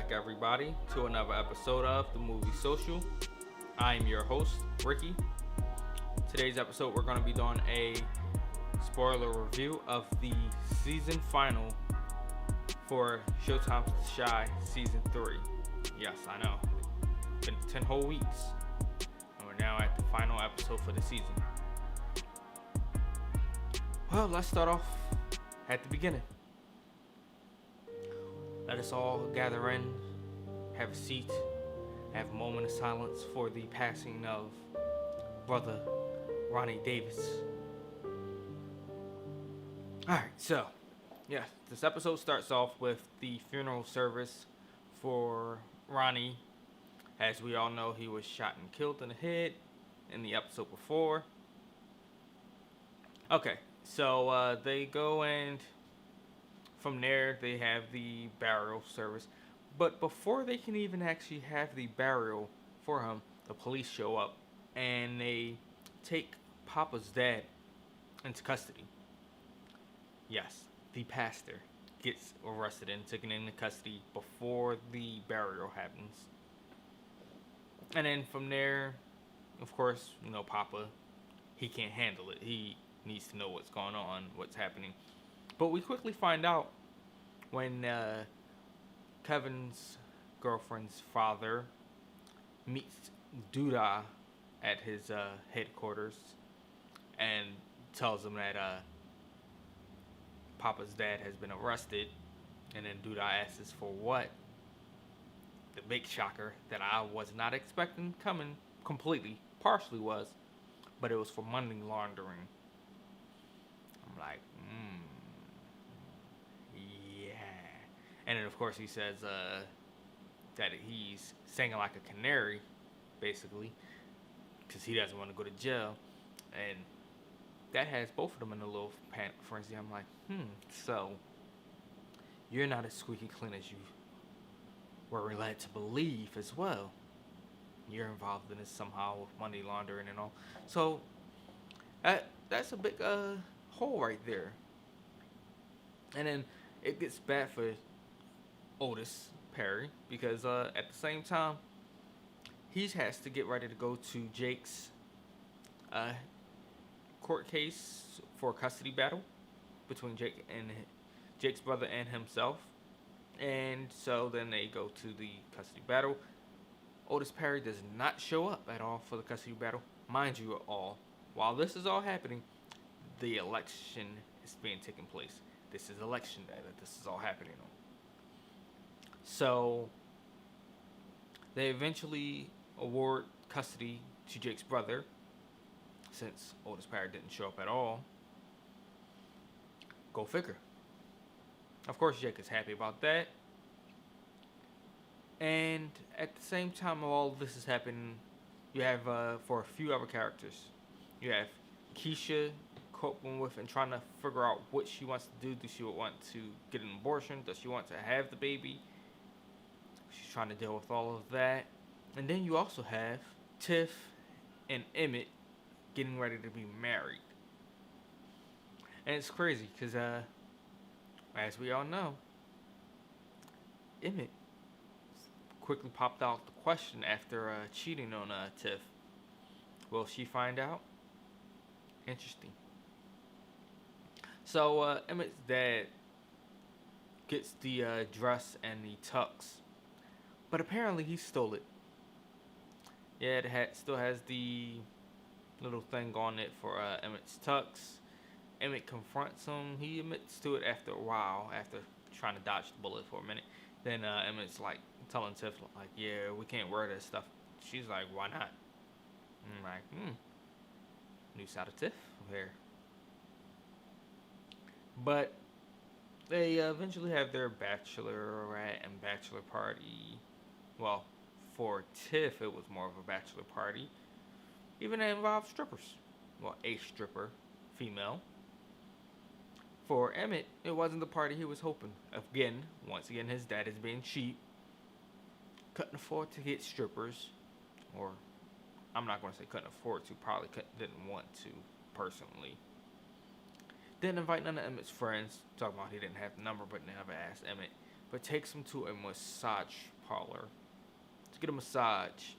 back, everybody, to another episode of the Movie Social. I'm your host, Ricky. Today's episode, we're going to be doing a spoiler review of the season final for Showtime's The Chi Season 3. Yes, I know. It's been 10 whole weeks, and we're now at the final episode for the season. Well, let's start off at the beginning. Let us all gather in, have a seat, have a moment of silence for the passing of brother Ronnie Davis. Alright, so, yeah, this episode starts off with the funeral service for Ronnie. As we all know, he was shot and killed in the head in the episode before. Okay, so they go and from there they have the burial service. But before they can even actually have the burial for him, the police show up and they take Papa's dad into custody. Yes, the pastor gets arrested and taken into custody before the burial happens. And then from there, of course, Papa, he can't handle it. He needs to know what's going on, what's happening. But we quickly find out when Kevin's girlfriend's father meets Douda at his headquarters and tells him that Papa's dad has been arrested. And then Douda asks for what? The big shocker that I was not expecting coming completely, partially was, but it was for money laundering. I'm like, yeah. And then, of course, he says that he's singing like a canary, basically, because he doesn't want to go to jail. And that has both of them in a little panic frenzy. I'm like, so you're not as squeaky clean as you were led to believe as well. You're involved in this somehow with money laundering and all. So that's a big hole right there. And then it gets bad for Otis Perry because at the same time he has to get ready to go to Jake's court case for a custody battle between Jake's brother and himself. And so then they go to the custody battle. Otis Perry does not show up at all for the custody battle. Mind you all, while this is all happening, the election is being taken place. This is election day that this is all happening on. So they eventually award custody to Jake's brother, since Otis Perry didn't show up at all. Go figure. Of course, Jake is happy about that. And at the same time all this is happening, you have, for a few other characters, you have Keisha coping with and trying to figure out what she wants to do. Does she want to get an abortion? Does she want to have the baby? She's trying to deal with all of that. And then you also have Tiff and Emmett getting ready to be married. And it's crazy because, as we all know, Emmett quickly popped out the question after cheating on Tiff. Will she find out? Interesting. So Emmett's dad gets the dress and the tux, but apparently he stole it. Yeah, it still has the little thing on it for Emmett's tux. Emmett confronts him. He admits to it after a while, after trying to dodge the bullet for a minute. Then Emmett's like telling Tiff, like, yeah, we can't wear this stuff. She's like, why not? I'm like, new side of Tiff here. But they eventually have their bachelorette and bachelor party. Well, for Tiff, it was more of a bachelor party. Even it involved strippers. Well, a stripper, female. For Emmett, it wasn't the party he was hoping. Once again, his dad is being cheap. Couldn't afford to get strippers. Or, I'm not going to say couldn't afford to. Probably didn't want to, personally. Didn't invite none of Emmett's friends. Talking about he didn't have the number, but never asked Emmett. but takes him to a massage parlor to get a massage.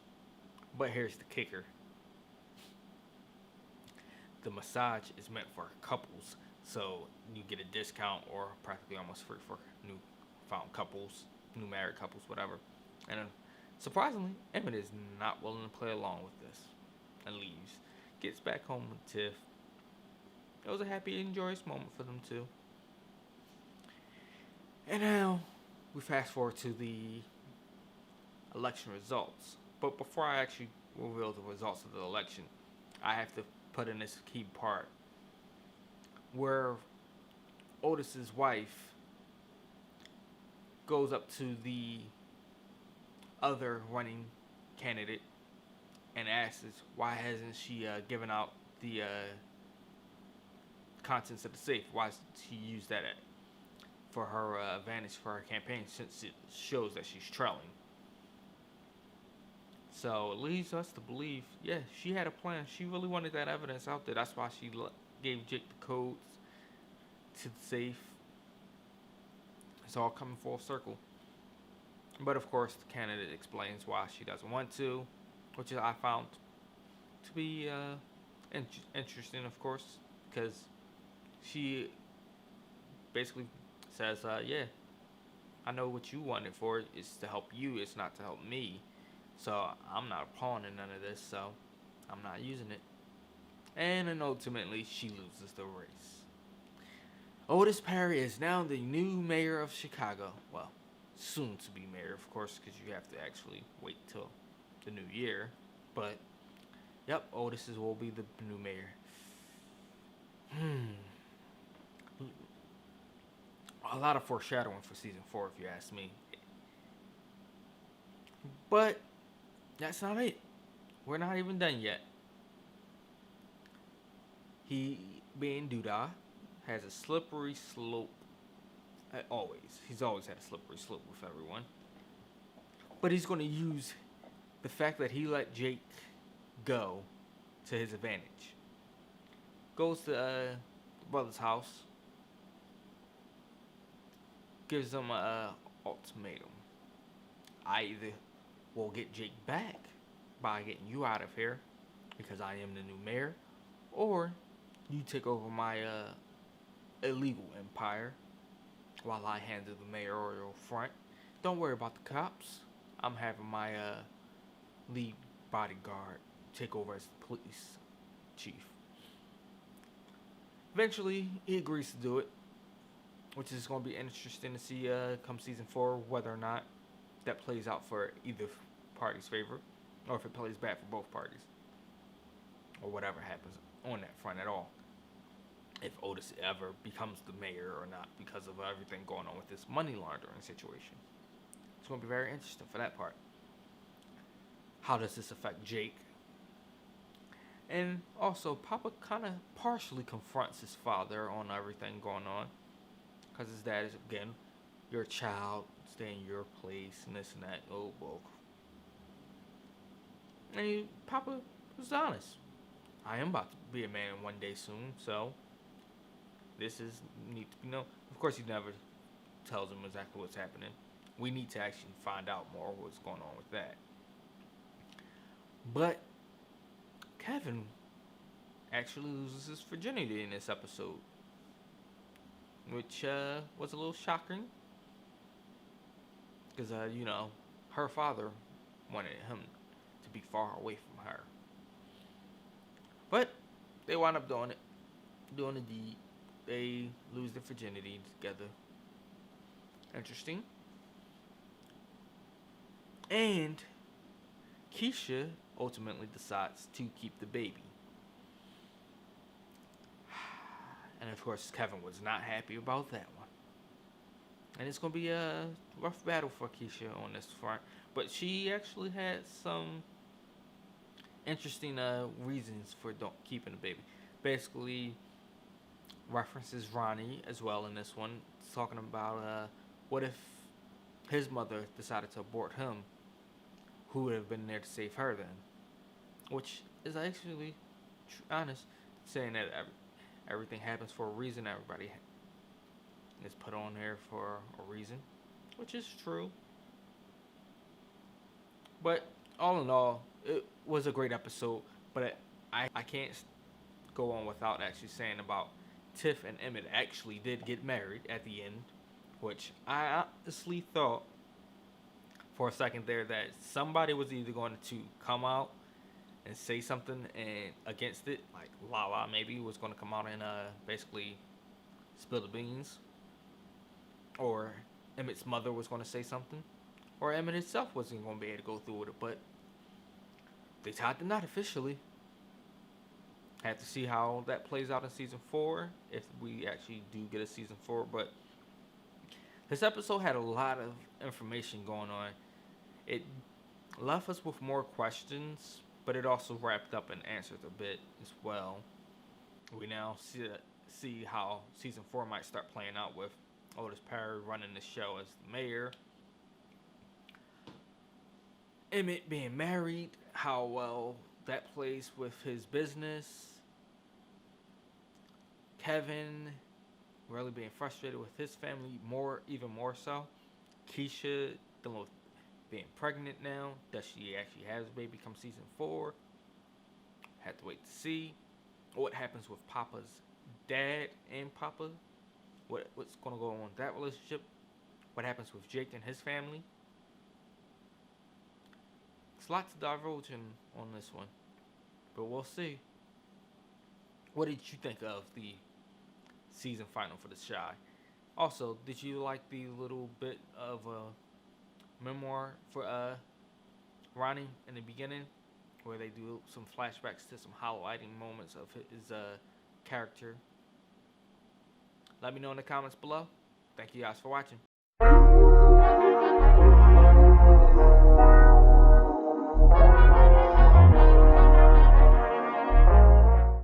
But here's the kicker: the massage is meant for couples, so you get a discount or practically almost free for new found couples, new married couples, whatever. And surprisingly, Emmett is not willing to play along with this and leaves. Gets back home with Tiff. It was a happy and joyous moment for them too. And now we fast forward to the election results. But before I actually reveal the results of the election, I have to put in this key part where Otis's wife goes up to the other running candidate and asks why hasn't she given out the contents of the safe? Why does she use that for her advantage for her campaign, since it shows that she's trailing? So it leads us to believe, yeah, she had a plan. She really wanted that evidence out there. That's why she gave Jake the codes to the safe. It's all coming full circle. But of course, the candidate explains why she doesn't want to, which I found to be interesting, of course, because she basically says, yeah, I know what you wanted for it is to help you, it's not to help me. So I'm not a pawn in none of this, so I'm not using it. And then ultimately, she loses the race. Otis Perry is now the new mayor of Chicago. Well, soon to be mayor, of course, because you have to actually wait till the new year. But, yep, Otis will be the new mayor. A lot of foreshadowing for season 4, if you ask me. But that's not it. We're not even done yet. He, being Douda, has a slippery slope. He's always had a slippery slope with everyone. But he's going to use the fact that he let Jake go to his advantage. Goes to the brother's house. Gives them an ultimatum. I either will get Jake back by getting you out of here, because I am the new mayor, or you take over my illegal empire while I handle the mayoral front. Don't worry about the cops. I'm having my lead bodyguard take over as the police chief. Eventually, he agrees to do it, which is going to be interesting to see come season 4 whether or not that plays out for either party's favor, or if it plays bad for both parties, or whatever happens on that front at all. If Otis ever becomes the mayor or not, because of everything going on with this money laundering situation. It's going to be very interesting for that part. How does this affect Jake? And also, Papa kind of partially confronts his father on everything going on, because his dad is, again, you're a child, stay in your place, and this and that. Oh, well. And Papa was honest. I am about to be a man one day soon, so this is need to be known. Of course, he never tells him exactly what's happening. We need to actually find out more what's going on with that. But Kevin actually loses his virginity in this episode, which was a little shocking, because her father wanted him to be far away from her. But they wind up doing the deed. They lose their virginity together. Interesting. And Keisha ultimately decides to keep the baby. And of course, Kevin was not happy about that one. And it's going to be a rough battle for Keisha on this front. But she actually had some interesting reasons for keeping the baby. Basically, references Ronnie as well in this one. It's talking about what if his mother decided to abort him? Who would have been there to save her then? Which is actually honest, saying that everything happens for a reason. Everybody is put on there for a reason. which is true. But all in all, it was a great episode. But I can't go on without actually saying about Tiff and Emmett actually did get married at the end, which I honestly thought for a second there that somebody was either going to come out and say something and against it, like Lala maybe was going to come out and basically spill the beans, or Emmett's mother was going to say something, or Emmett himself wasn't going to be able to go through with it. But they tied the knot officially. Have to see how that plays out in season 4, if we actually do get a season 4. But this episode had a lot of information going on. It left us with more questions, but it also wrapped up and answered a bit as well. We now see how season 4 might start playing out with Otis Perry running the show as the mayor, Emmett being married, how well that plays with his business, Kevin really being frustrated with his family, even more so, Keisha dealing with being pregnant now. Does she actually have a baby come season 4? Have to wait to see what happens with Papa's dad and Papa. What's going to go on with that relationship? What happens with Jake and his family? It's a lot to divulge on this one, but we'll see. What did you think of the season final for The Shy? Also, did you like the little bit of a memoir for Ronnie in the beginning, where they do some flashbacks to some highlighting moments of his character? Let me know in the comments below. Thank you guys for watching.